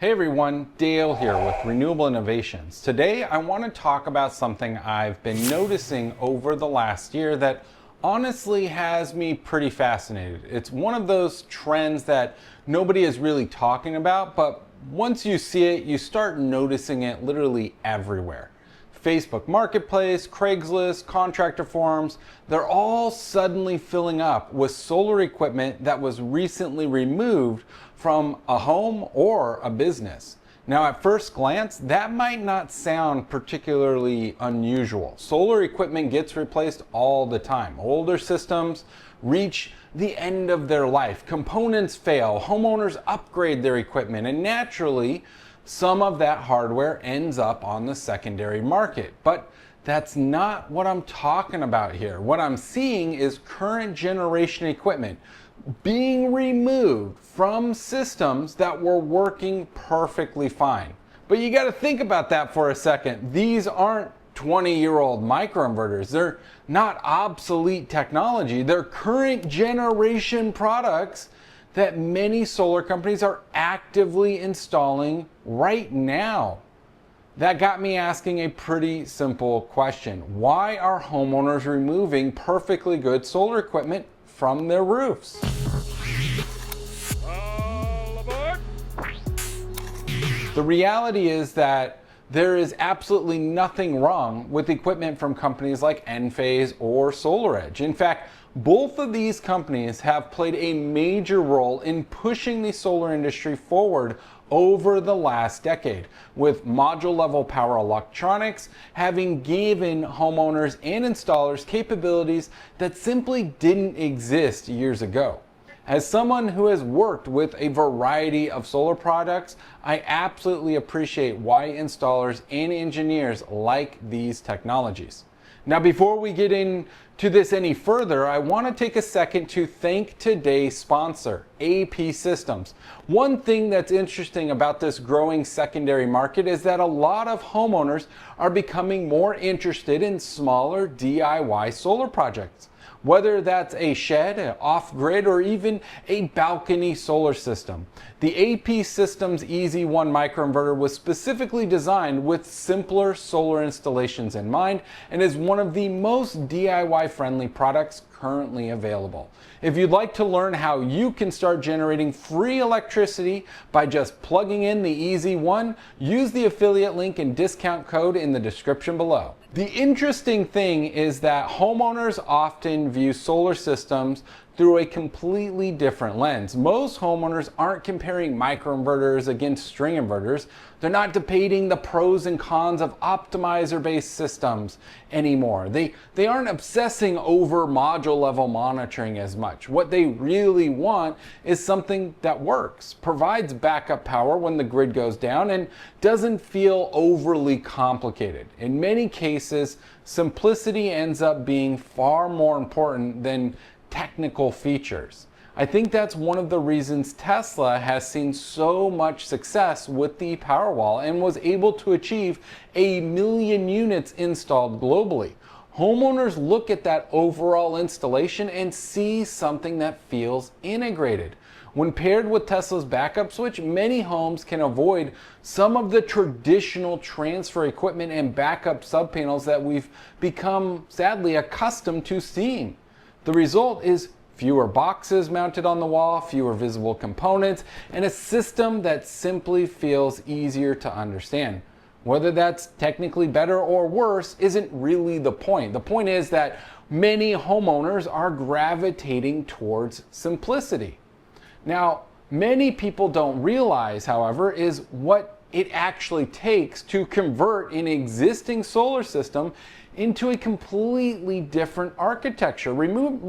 Hey everyone, Dale here with Renewable Innovations. Today I want to talk about something I've been noticing over the last year that honestly has me pretty fascinated. It's one of those trends that nobody is really talking about, but once you see it, you start noticing it literally everywhere. Facebook Marketplace, Craigslist, contractor forums, they're all suddenly filling up with solar equipment that was recently removed from a home or a business. Now, at first glance, that might not sound particularly unusual. Solar equipment gets replaced all the time. Older systems reach the end of their life. Components fail, homeowners upgrade their equipment, and naturally, some of that hardware ends up on the secondary market. But that's not what I'm talking about here. What I'm seeing is current generation equipment being removed from systems that were working perfectly fine. But you got to think about that for a second. These aren't 20-year-old microinverters. They're not obsolete technology. They're current generation products that many solar companies are actively installing right now. That got me asking a pretty simple question. Why are homeowners removing perfectly good solar equipment from their roofs? All aboard! The reality is that there is absolutely nothing wrong with equipment from companies like Enphase or SolarEdge. In fact, both of these companies have played a major role in pushing the solar industry forward over the last decade, with module-level power electronics having given homeowners and installers capabilities that simply didn't exist years ago. As someone who has worked with a variety of solar products, I absolutely appreciate why installers and engineers like these technologies. Now, before we get into this any further, I want to take a second to thank today's sponsor, AP Systems. One thing that's interesting about this growing secondary market is that a lot of homeowners are becoming more interested in smaller DIY solar projects. Whether that's a shed, an off-grid, or even a balcony solar system. The AP Systems Easy One microinverter was specifically designed with simpler solar installations in mind and is one of the most DIY-friendly products currently available. If you'd like to learn how you can start generating free electricity by just plugging in the Easy One, use the affiliate link and discount code in the description below. The interesting thing is that homeowners often view solar systems through a completely different lens. Most homeowners aren't comparing microinverters against string inverters. They're not debating the pros and cons of optimizer-based systems anymore. They aren't obsessing over module-level monitoring as much. What they really want is something that works, provides backup power when the grid goes down, and doesn't feel overly complicated. In many cases, simplicity ends up being far more important than technical features. I think that's one of the reasons Tesla has seen so much success with the Powerwall and was able to achieve 1 million units installed globally. Homeowners look at that overall installation and see something that feels integrated. When paired with Tesla's backup switch, many homes can avoid some of the traditional transfer equipment and backup subpanels that we've become, sadly, accustomed to seeing. The result is fewer boxes mounted on the wall, fewer visible components, and a system that simply feels easier to understand. Whether that's technically better or worse isn't really the point. The point is that many homeowners are gravitating towards simplicity. Now, many people don't realize, however, is what it actually takes to convert an existing solar system into a completely different architecture. Removing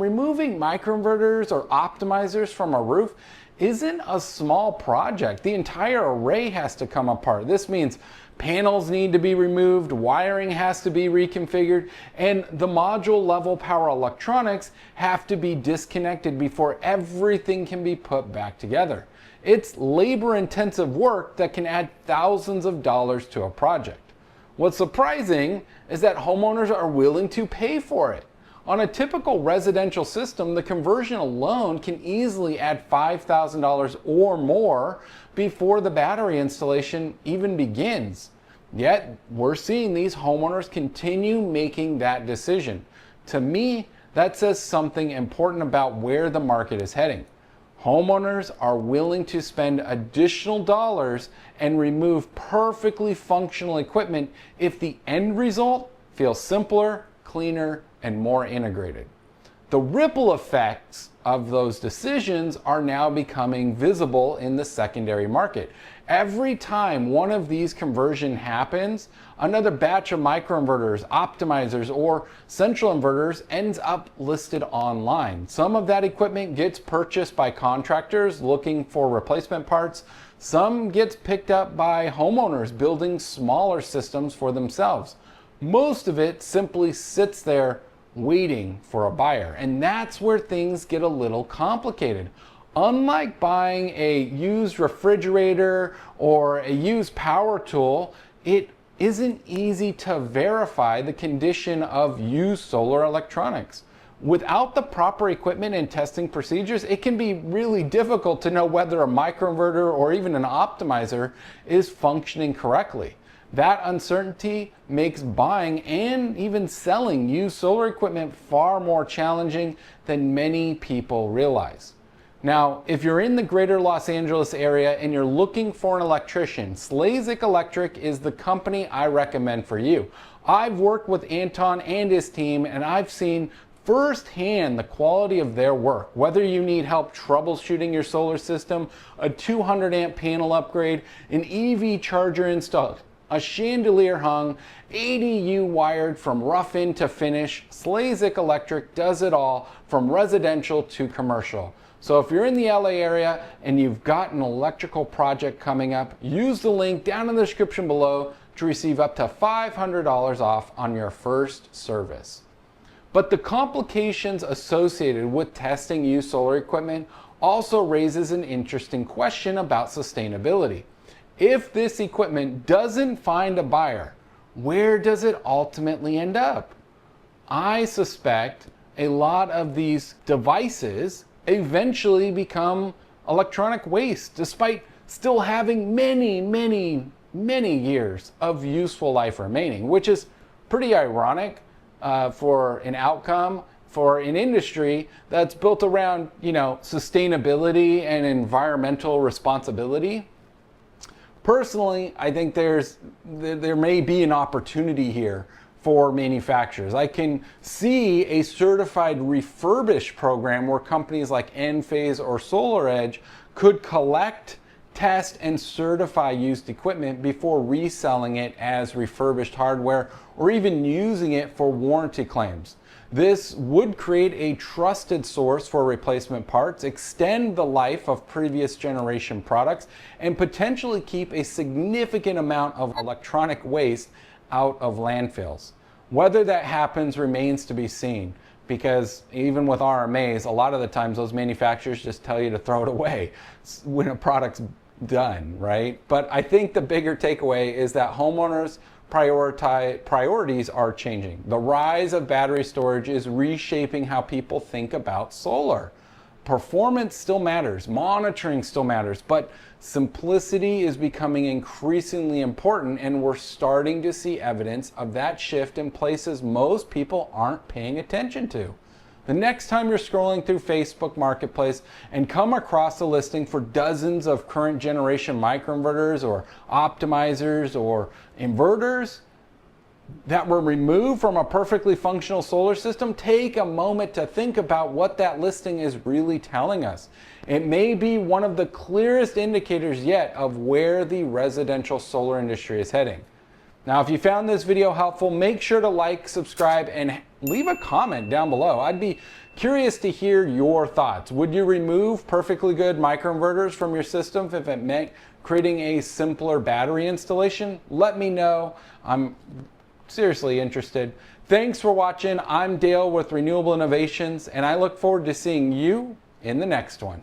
microinverters or optimizers from a roof isn't a small project. The entire array has to come apart. This means panels need to be removed, wiring has to be reconfigured, and the module level power electronics have to be disconnected before everything can be put back together. It's labor-intensive work that can add thousands of dollars to a project. What's surprising is that homeowners are willing to pay for it. On a typical residential system, the conversion alone can easily add $5,000 or more before the battery installation even begins. Yet, we're seeing these homeowners continue making that decision. To me, that says something important about where the market is heading. Homeowners are willing to spend additional dollars and remove perfectly functional equipment if the end result feels simpler, cleaner, and more integrated. The ripple effects of those decisions are now becoming visible in the secondary market. Every time one of these conversions happens, another batch of microinverters, optimizers, or central inverters ends up listed online. Some of that equipment gets purchased by contractors looking for replacement parts. Some gets picked up by homeowners building smaller systems for themselves. Most of it simply sits there waiting for a buyer. And that's where things get a little complicated. Unlike buying a used refrigerator or a used power tool, it isn't easy to verify the condition of used solar electronics. Without the proper equipment and testing procedures, it can be really difficult to know whether a microinverter or even an optimizer is functioning correctly. That uncertainty makes buying and even selling used solar equipment far more challenging than many people realize. Now, if you're in the greater Los Angeles area and you're looking for an electrician, Slazik Electric is the company I recommend for you. I've worked with Anton and his team, and I've seen firsthand the quality of their work. Whether you need help troubleshooting your solar system, a 200 amp panel upgrade, an EV charger installed, a chandelier hung, ADU wired from rough in to finish, Slazik Electric does it all from residential to commercial. So if you're in the LA area and you've got an electrical project coming up, use the link down in the description below to receive up to $500 off on your first service. But the complications associated with testing used solar equipment also raises an interesting question about sustainability. If this equipment doesn't find a buyer, where does it ultimately end up? I suspect a lot of these devices eventually become electronic waste, despite still having many years of useful life remaining, which is pretty ironic for an outcome for an industry that's built around, sustainability and environmental responsibility. Personally, I think there may be an opportunity here for manufacturers. I can see a certified refurbished program where companies like Enphase or SolarEdge could collect, test, and certify used equipment before reselling it as refurbished hardware or even using it for warranty claims. This would create a trusted source for replacement parts, extend the life of previous generation products, and potentially keep a significant amount of electronic waste out of landfills. Whether that happens remains to be seen, because even with RMAs, a lot of the times those manufacturers just tell you to throw it away when a product's done, right? But I think the bigger takeaway is that homeowners' priorities are changing. The rise of battery storage is reshaping how people think about solar. Performance still matters, monitoring still matters, but simplicity is becoming increasingly important, and we're starting to see evidence of that shift in places most people aren't paying attention to. The next time you're scrolling through Facebook Marketplace and come across a listing for dozens of current generation microinverters or optimizers or inverters that were removed from a perfectly functional solar system, take a moment to think about what that listing is really telling us. It may be one of the clearest indicators yet of where the residential solar industry is heading. Now, if you found this video helpful, make sure to like, subscribe, and leave a comment down below. I'd be curious to hear your thoughts. Would you remove perfectly good microinverters from your system if it meant creating a simpler battery installation? Let me know. I'm seriously interested. Thanks for watching. I'm Dale with Renewable Innovations, and I look forward to seeing you in the next one.